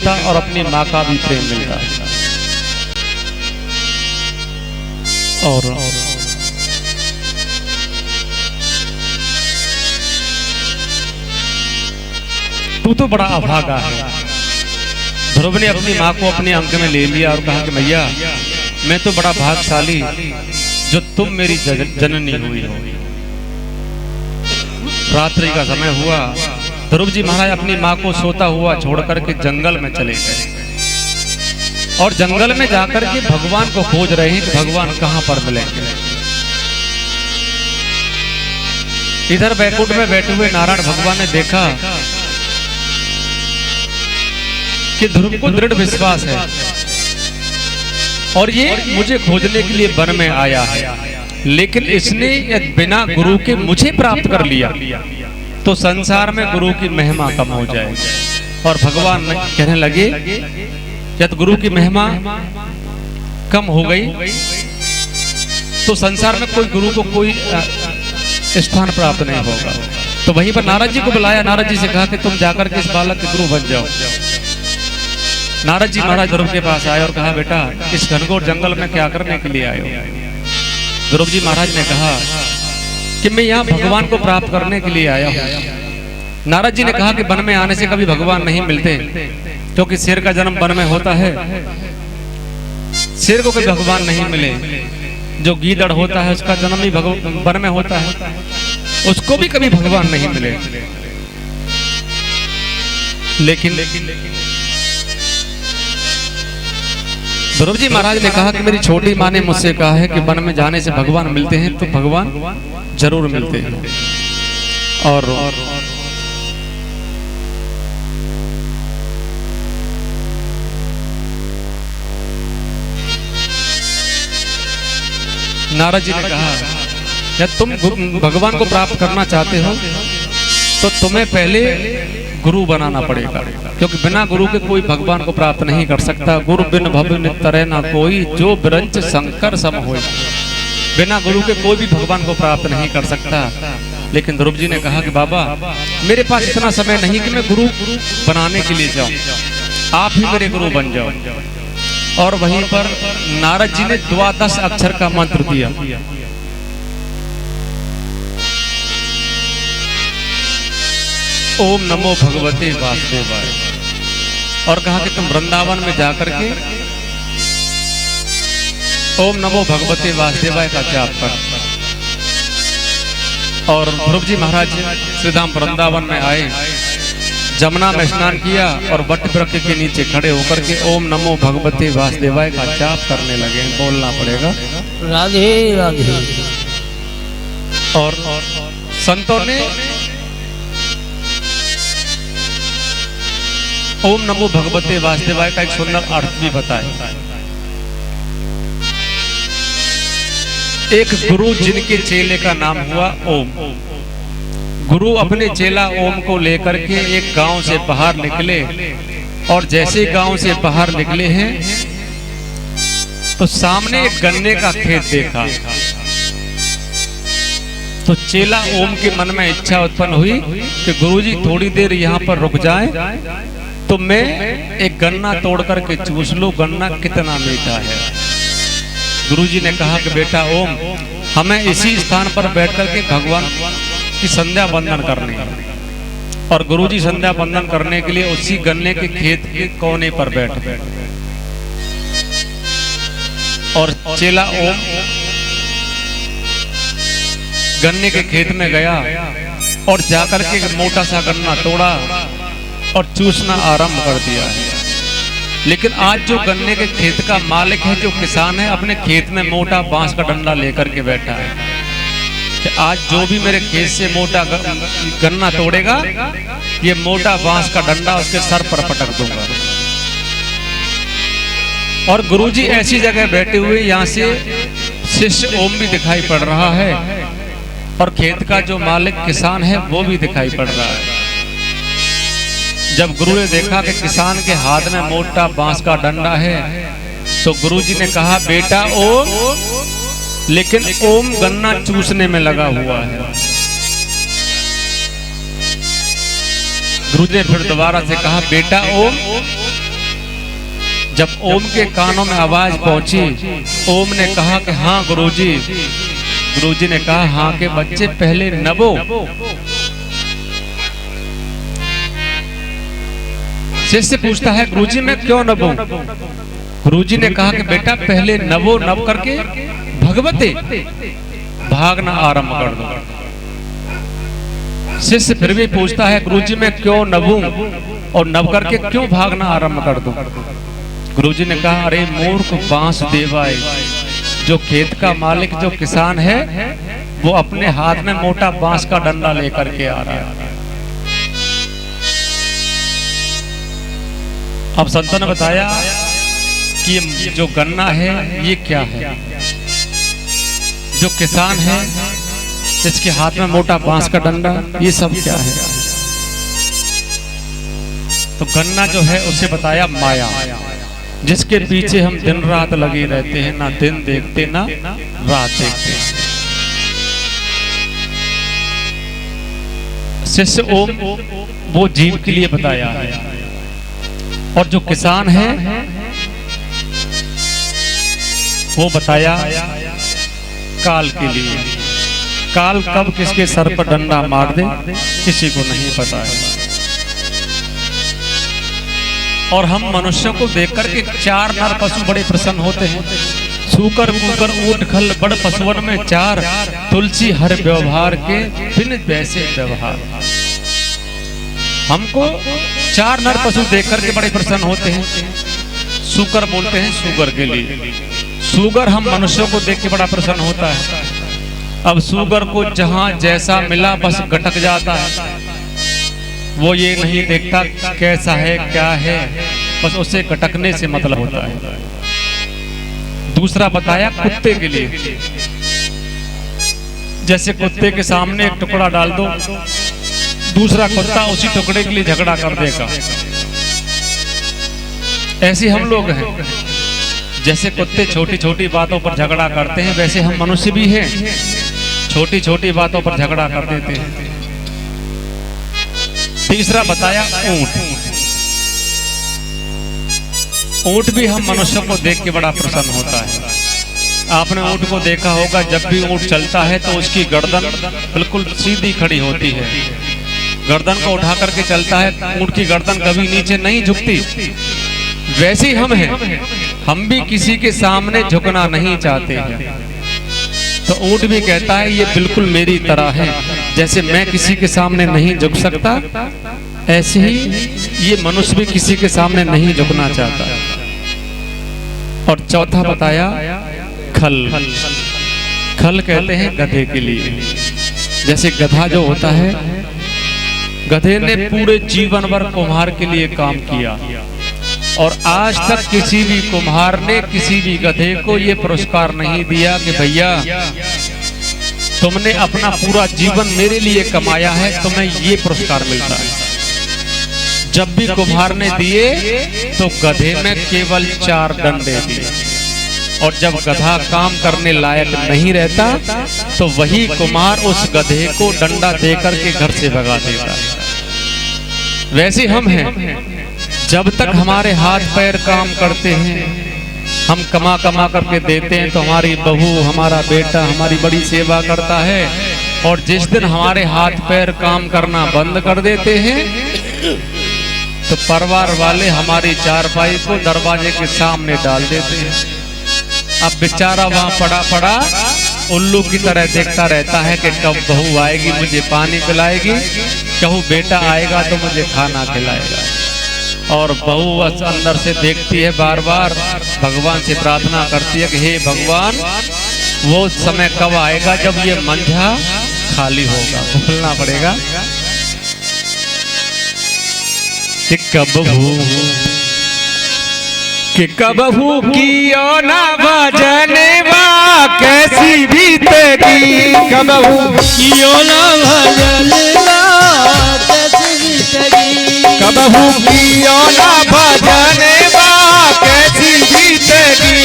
मिलता और अपनी माँ का भी प्रेम मिलता। और तू तो बड़ा अभागा है। ध्रुव ने अपनी माँ को अपने अंक में ले लिया और कहा कि मैया मैं तो बड़ा भाग्यशाली जो तुम मेरी जननी हुई हो। रात्रि का समय हुआ, ध्रुव जी महाराज अपनी माँ को सोता हुआ छोड़कर के जंगल में चले गए और जंगल में जाकर के भगवान को खोज रहे हैं कि भगवान कहाँ पर मिलेंगे। इधर बैकुंठ में बैठे हुए नारायण भगवान ने देखा कि ध्रुव को दृढ़ विश्वास है और ये मुझे खोजने के लिए वन में आया है, लेकिन इसने बिना गुरु के मुझे प्राप्त कर लिया तो संसार में गुरु की महिमा कम हो जाएगी। और भगवान कहने लगे जब गुरु की महिमा कम हो गई तो संसार में कोई गुरु को कोई स्थान प्राप्त नहीं होगा। तो वहीं पर नारद जी को बुलाया, नारद जी से कहा कि तुम जाकर के इस बालक के गुरु बन जाओ। नारद जी महाराज ध्रुव के पास आए और कहा बेटा इस घनघोर जंगल में क्या करने के लिए आए हो। ध्रुव जी महाराज ने कहा कि मैं यहाँ भगवान को प्राप्त करने के लिए आया हूँ। नारद जी ने कहा कि वन में आने से कभी भगवान नहीं मिलते, क्योंकि शेर का जन्म वन में होता है। शेर को कभी भगवान नहीं मिले, जो गीदड़ होता है उसका जन्म ही वन में होता है, उसको भी कभी भगवान नहीं मिले। लेकिन ध्रुव जी महाराज ने कहा कि मेरी छोटी माँ ने मुझसे कहा है कि वन में जाने से भगवान मिलते हैं, तो भगवान जरूर मिलते हैं। और नारद जी ने कहा जब तुम भगवान को प्राप्त करना चाहते हो तो तुम्हें पहले गुरु बनाना पड़ेगा, क्योंकि बिना गुरु के कोई भगवान को प्राप्त नहीं कर सकता। गुरु बिन भव तरह ना कोई, जो बिरंच शंकर सम होय। बिना गुरु के कोई भी भगवान को प्राप्त नहीं कर सकता। लेकिन ध्रुव जी ने कहा कि बाबा मेरे पास इतना समय नहीं कि मैं गुरु बनाने के लिए जाऊं, आप ही मेरे गुरु बन जाओ। और वहीं पर नारद जी ने 12 अक्षर का मंत्र दिया। ओम नमो भगवते वासुदेवाय, और कहा कि तुम वृंदावन में जाकर के ओम नमो भगवते वासुदेवाय का जाप कर। और ध्रुव जी महाराज श्रीधाम वृंदावन में आए, जमुना में स्नान किया और वट वृक्ष के नीचे खड़े होकर के ओम नमो भगवते वासुदेवाय का जाप करने लगे। बोलना पड़ेगा राधे राधे। और संतों ने ओम नमो भगवते वासुदेवाय का एक सुंदर अर्थ भी बताया। एक गुरु जिनके चेले का नाम हुआ ओम। गुरु अपने चेला ओम को लेकर के एक गांव से बाहर निकले, और जैसे गांव से बाहर निकले हैं तो सामने एक गन्ने का खेत देखा। तो चेला ओम के मन में इच्छा उत्पन्न हुई कि गुरुजी थोड़ी देर यहाँ पर रुक जाएं तो मैं एक गन्ना तोड़ करके चूस लूं, गन्ना कितना मीठा है। गुरुजी ने कहा कि बेटा ओम, हमें इसी स्थान पर बैठ करके भगवान की संध्या वंदन करनी है। और गुरुजी संध्या वंदन करने के लिए उसी गन्ने के खेत के कोने पर बैठ गए। और चेला ओम गन्ने के खेत में गया और जाकर के एक मोटा सा गन्ना तोड़ा और चूसना आरंभ कर दिया है। लेकिन आज जो गन्ने के खेत का मालिक है, जो किसान है, अपने खेत में मोटा बांस का डंडा लेकर के बैठा है कि आज जो भी मेरे खेत से मोटा गन्ना तोड़ेगा, ये मोटा बांस का डंडा उसके सर पर पटक दूंगा। और गुरुजी ऐसी जगह बैठे हुए, यहाँ से शिष्य ओम भी दिखाई पड़ रहा है और खेत का जो मालिक किसान है वो भी दिखाई पड़ रहा है। जब गुरु ने देखा कि किसान के हाथ में मोटा बांस का डंडा है तो गुरुजी ने कहा बेटा ओम, लेकिन ओम गन्ना चूसने में लगा हुआ है। गुरुजी ने फिर दोबारा से कहा बेटा ओम, जब ओम के कानों में आवाज पहुंची, ओम ने कहा कि हाँ गुरुजी। गुरुजी ने कहा हाँ के बच्चे पहले नभो। शिष्य पूछता है गुरुजी मैं क्यों नभूं? गुरुजी ने कहा कि बेटा पहले नभो, नभ करके भगवते भागना आरंभ कर दो। शिष्य फिर भी पूछता है गुरुजी मैं क्यों नभूं और नभ करके क्यों भागना आरंभ कर दूं? गुरुजी ने कहा अरे मूर्ख बांस देवाए, जो खेत का मालिक जो किसान है वो अपने हाथ में मोटा बांस का डंडा लेकर के आ रहा है। अब संतों ने बताया कि ये जो गन्ना है ये क्या है, जो किसान है जिसके हाथ में मोटा बांस का डंडा, ये सब क्या है? तो गन्ना जो है उसे बताया माया, जिसके पीछे हम दिन रात लगे रहते हैं, ना दिन देखते ना रात देखते। शिष्य ओम वो जीव के लिए बताया है, और जो किसान है वो बताया काल के लिए। काल कब किसके सर पर डंडा मार दे किसी को नहीं पता है। और हम मनुष्यों को देखकर के 4 नर पशु बड़े प्रसन्न होते हैं। सूकर कुकर ऊंट खल बड़ पशुवन में 4, तुलसी हर व्यवहार के बिन वैसे व्यवहार। हमको 4 नर पशु देखकर के बड़े प्रसन्न होते हैं। सूकर बोलते हैं सुगर के लिए। सुगर हम मनुष्यों को देख के बड़ा प्रसन्न होता है। अब सुगर को जहां जैसा मिला बस गटक जाता है, वो ये नहीं देखता कैसा है क्या है, बस उसे गटकने से मतलब होता है। दूसरा बताया कुत्ते के लिए। जैसे कुत्ते के सामने एक टुकड़ा डाल दो, दूसरा कुत्ता उसी टुकड़े के लिए झगड़ा कर देगा। ऐसे हम लोग हैं। जैसे कुत्ते छोटी छोटी बातों पर झगड़ा करते हैं, वैसे हम मनुष्य भी हैं, छोटी छोटी बातों पर झगड़ा कर देते हैं। तीसरा बताया ऊंट। ऊंट भी हम मनुष्यों को देख के बड़ा प्रसन्न होता है। आपने ऊंट को देखा होगा, जब भी ऊंट चलता है तो उसकी गर्दन बिल्कुल सीधी खड़ी होती है। गर्दन को उठा करके चलता है, ऊंट की गर्दन कभी नीचे नहीं झुकती। वैसे ही हम हैं, हम भी किसी के सामने झुकना नहीं चाहते हैं। तो ऊंट भी कहता है ये बिल्कुल मेरी तरह है, जैसे मैं किसी के सामने नहीं झुक सकता, ऐसे ही ये मनुष्य भी किसी के सामने नहीं झुकना चाहता। और चौथा बताया खल। खल कहते हैं गधे के लिए। जैसे गधा जो होता है, गधे ने पूरे जीवन भर कुम्हार के लिए काम किया, और आज तक किसी भी कुम्हार ने किसी भी गधे को ये पुरस्कार नहीं दिया कि भैया तुमने अपना पूरा जीवन मेरे लिए कमाया है, तुम्हें ये पुरस्कार मिलता है। जब भी कुम्हार ने दिए तो गधे में केवल 4 डंडे दिए, और जब गधा काम करने लायक नहीं रहता तो वही कुम्हार उस गधे को डंडा देकर के घर से भगा देता है। वैसे हम हैं, जब तक हमारे हाथ पैर काम करते हैं, हम कमा कमा करके देते हैं, तो हमारी बहू हमारा बेटा हमारी बड़ी सेवा करता है। और जिस दिन हमारे हाथ पैर काम करना बंद कर देते हैं तो परिवार वाले हमारी चारपाई को दरवाजे के सामने डाल देते हैं। अब बेचारा वहां पड़ा पड़ा उल्लू की तरह देखता रहता है कि कब बहू आएगी मुझे पानी पिलाएगी, कब बेटा आएगा तो मुझे खाना खिलाएगा। और बहू अंदर से देखती है, बार बार भगवान से प्रार्थना करती है कि हे भगवान, वो समय कब आएगा जब ये मंझा खाली होगा। बोलना पड़ेगा कि कबहू कियो ना भजनवा कैसी बीतेगी, कबहू कियो ना भजनवा कैसी बीतेगी, कबहू कियो ना भजनवा कैसी बीतेगी,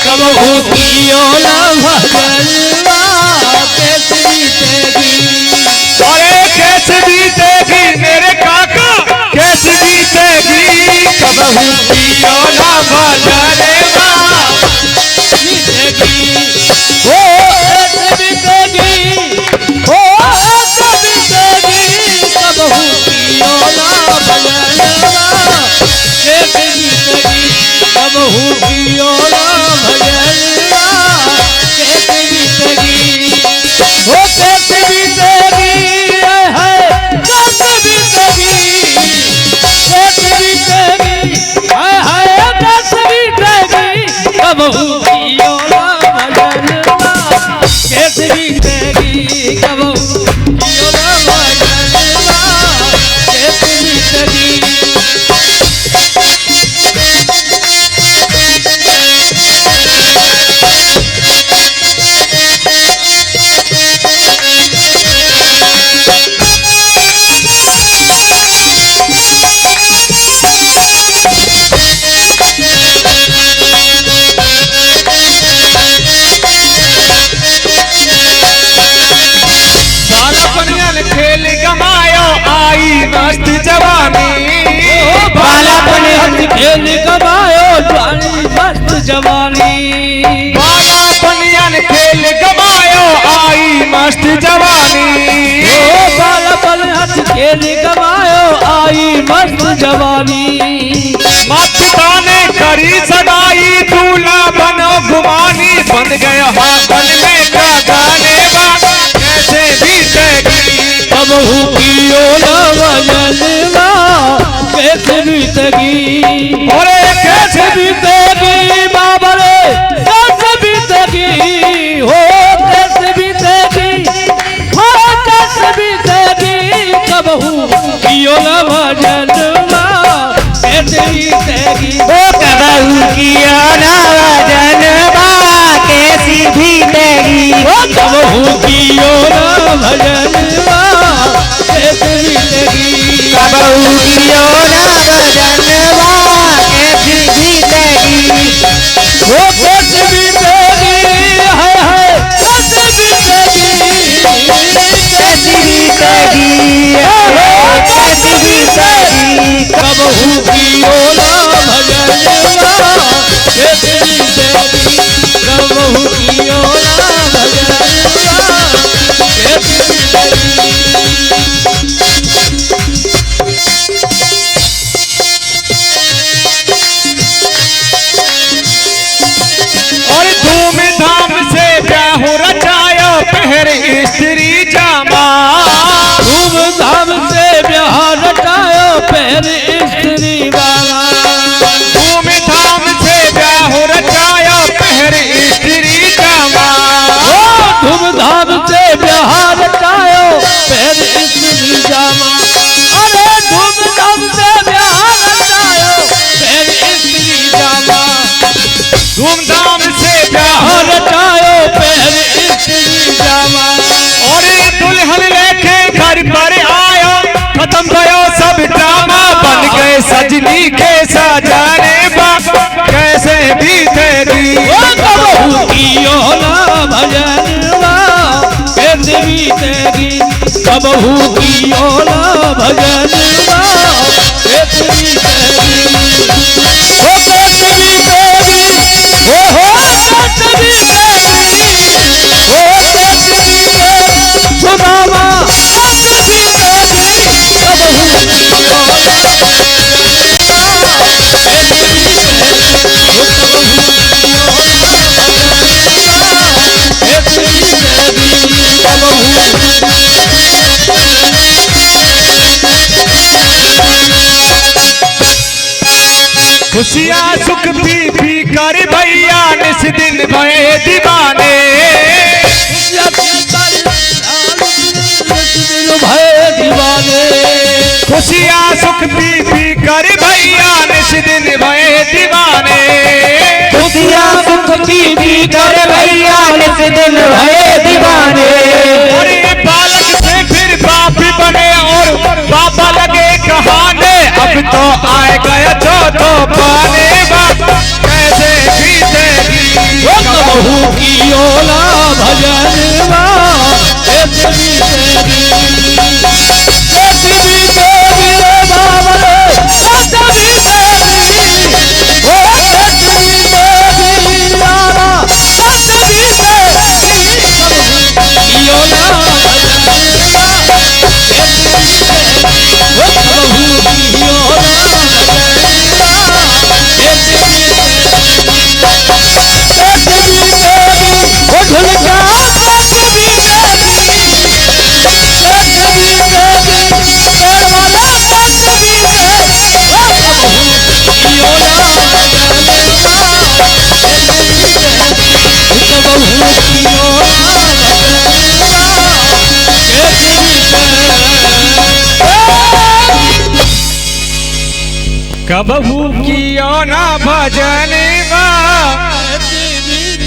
कबहू कियो ना भजनवा कैसी बीतेगी। अरे कैसे बीतेगी मेरे काका, कैसे बीतेगी, कबहू कियो ना भजनवा कबहू कियो ना भजनवा कैसे बीतेगी वो कैसे बीतेगी है कैसे बीतेगी कैसे बीतेगी है कैसे बीतेगी कबहू कियो ना भजनवा कैसे बीतेगी कबहू कियो ना भजनवा कैसे बीतेगी खेल गमायो आई मस्त जवानी बालापन हंस खेल गवायो जानी मस्त जवानी बालापन खेल गमायो आई मस्त जवानी बालापन हंस खेल गवायो आई मस्त जवानी माता ने करी सगाई दूल्हा बनो घुमानी बन गया हाथन में का गाने कैसे बीतेगी कबहू कियो ना भजनवा कैसे बीतेगी अरे कैसे बीतेगी बाबा रे कैसे बीतेगी हो कैसे बीतेगी हो कैसे बीतेगी कबहू कियो ना भजनवा कैसे बीतेगी ओ कबहू कियो ना भजनवा कैसी बीतेगी ओ कबहू कियो ना भजनवा कैसे बीतेगी कबहू कियो ना भजनवा कैसी बीतेगी वो कैसे बीतेगी है कैसे बीतेगी कैसी बीतेगी कैसी बीतेगी कबहू कियो ना भजनवा कैसे बीतेगी कबहू कियो ना भजनवा कैसे बीतेगी और धूमधाम से ब्याह रचाया पहर स्त्री जामा धूमधाम से ब्याह रचायो पहले स्त्री वाला धूमधाम से ब्याह रचाया पहर स्त्री जामा धूमधाम से ब्याह रचायो पहले स्त्री जामा अरे धूमधाम से ब्याह रचायो पहले स्त्री जामा धूमधाम से ब्याह रचायो पहले स्त्री जामा और दुल्हन लेके घर पर आया खत्म भयो सब ड्रामा बन गए सजनी के सजाने कैसे बीतेगी कबहू कियो ना भजनवा कैसे बीतेगी कबहू कियो ना भजनवा कैसे बीतेगी ओ कैसे बीतेगी ओ हो कैसे बीतेगी ओ कैसे बीतेगी सुदामा कैसे बीतेगी कबहू कियो ना कैसे बीतेगी खुशियाँ सुख पी कर भैया निस दिन भये दीवाने भय दीवाने खुशियाँ सुख पी कर भैया निस दिन भये दीवाने खुशियाँ सुख पी कर भैया निस दिन भये दीवाने और ये बालक से फिर बाप बने और पापा लगे कहाने अब तो आए गया तो पाने कैसे बीतेगी कबहू कियो ना भजनवा कैसे बीतेगी कैसे बीतेगी रे बाबा कैसे बीतेगी ओ कैसे बीतेगी यारा कैसे बीतेगी कबहू कियो ना भजनवा कैसे बीतेगी ओ कबहू कियो ना भजनवा कबहू कियो ना भजन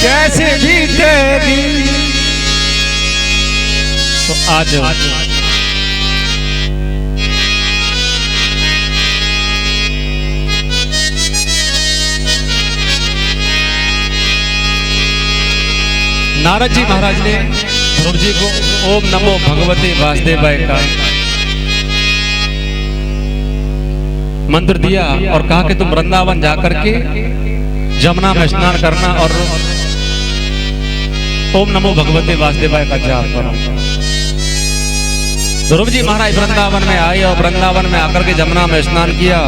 कैसे भी तेरी। तो आज नारद जी महाराज ने ध्रुव जी को ओम नमो भगवते वासुदेवाय का मंत्र दिया और कहा कि तुम वृंदावन जाकर के जमुना में स्नान करना और ओम नमो भगवते वासुदेवाय का जाप करो। ध्रुव जी महाराज वृंदावन में आए और वृंदावन में आकर के जमुना में स्नान किया,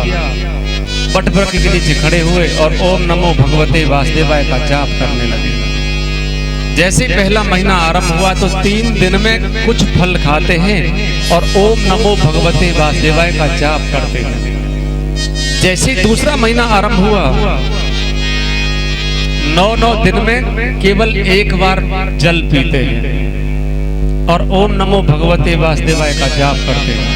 बट वृक्ष के नीचे खड़े हुए और ओम नमो भगवते वासुदेवाय का जाप करने लगे। जैसे पहला महीना आरंभ हुआ तो 3 दिन में कुछ फल खाते हैं और ओम नमो भगवते वासुदेवाय का जाप करते हैं। जैसे दूसरा महीना आरंभ हुआ 9 दिन में केवल एक बार जल पीते हैं और ओम नमो भगवते वासुदेवाय का जाप करते हैं।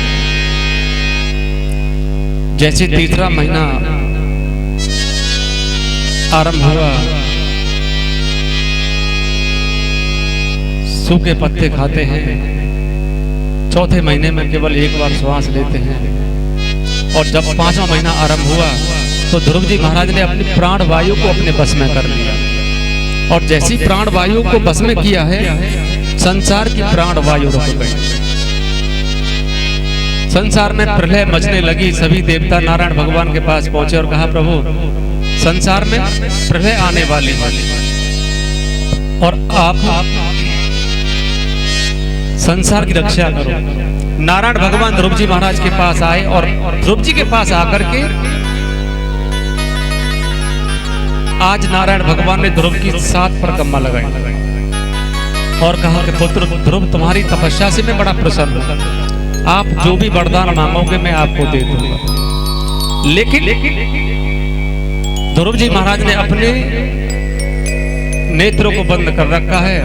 जैसे तीसरा महीना आरंभ हुआ सूखे पत्ते खाते हैं। चौथे महीने में केवल एक बार श्वास लेते हैं और जब 5वां महीना आरंभ हुआ तो ध्रुव जी महाराज ने अपनी प्राण वायु को अपने बस में कर लिया और जैसी प्राण वायु को बस में किया है संसार की प्राण वायु रुक गई। संसार में प्रलय मचने लगी। सभी देवता नारायण भगवान के पास पहुंचे और कहा प्रभु संसार में प्रलय आने वाली है और आप संसार की रक्षा करो। नारायण भगवान ध्रुव जी महाराज के पास आए और ध्रुव जी के पास आकर के आज नारायण भगवान ने ध्रुव की 7 परिक्रमा लगाई और कहा कि पुत्र ध्रुव तुम्हारी तपस्या से मैं बड़ा प्रसन्न हूं, आप जो भी वरदान मांगोगे मैं आपको दे दूंगा। लेकिन ध्रुव जी महाराज ने अपने नेत्रों को बंद कर रखा है